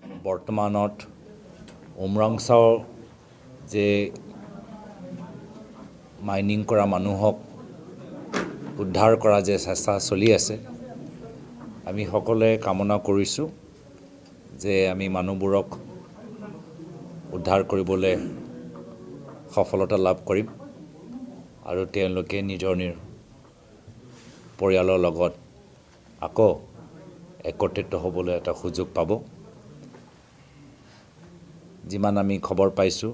বৰ্তমানত উমৰাংচাও যে মাইনিং কৰা মানুহক উদ্ধাৰ কৰা যে চেষ্টা চলি আছে, আমি সকলোৱে কামনা কৰিছোঁ যে আমি মানুহবোৰক উদ্ধাৰ কৰিবলৈ সফলতা লাভ কৰিম আৰু তেওঁলোকে নিজৰ পৰিয়ালৰ লগত আকৌ একত্ৰিত হ'বলৈ এটা সুযোগ পাব। যিমান আমি খবৰ পাইছোঁ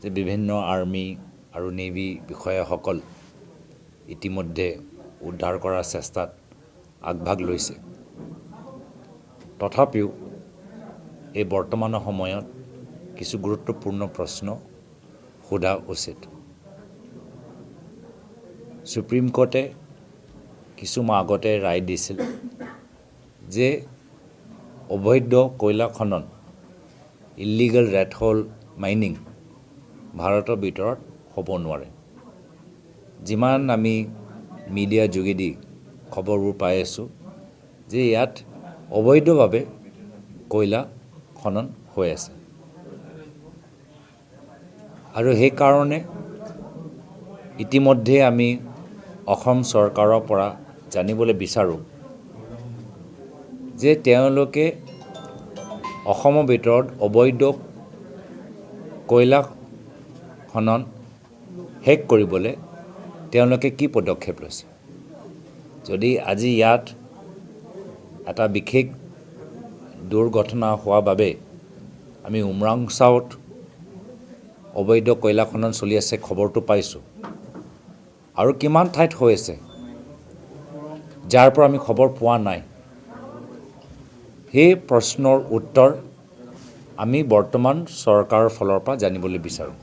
যে বিভিন্ন আৰ্মি আৰু নেভি বিষয়াসকল ইতিমধ্যে উদ্ধাৰ কৰাৰ চেষ্টাত আগভাগ লৈছে। তথাপিও এই বৰ্তমানৰ সময়ত কিছু গুৰুত্বপূৰ্ণ প্ৰশ্ন সোধা উচিত। সুপ্ৰিম কোৰ্টে কিছু মাহ আগতে ৰায় দিছিল যে অবৈধ কয়লা খনন ইলিগেল ৰেড হোল মাইনিং ভাৰতৰ ভিতৰত হ'ব নোৱাৰে। যিমান আমি মিডিয়া যোগেদি খবৰবোৰ পাই আছোঁ যে ইয়াত অবৈধভাৱে কয়লা খনন হৈ আছে আৰু সেইকাৰণে ইতিমধ্যে আমি অসম চৰকাৰৰ পৰা জানিবলৈ বিচাৰোঁ যে তেওঁলোকে অসমৰ ভিতৰত অবৈধ কয়লা খনন শেষ কৰিবলৈ তেওঁলোকে কি পদক্ষেপ লৈছে। যদি আজি ইয়াত এটা বিশেষ দুৰ্ঘটনা হোৱাৰ বাবে আমি উমৰাংচাওত অবৈধ কয়লা খনন চলি আছে খবৰটো পাইছোঁ, আৰু কিমান ঠাইত হৈ আছে যাৰ পৰা আমি খবৰ পোৱা নাই, সেই প্ৰশ্নৰ উত্তৰ আমি বৰ্তমান চৰকাৰৰ ফালৰ পৰা জানিবলৈ বিচাৰোঁ।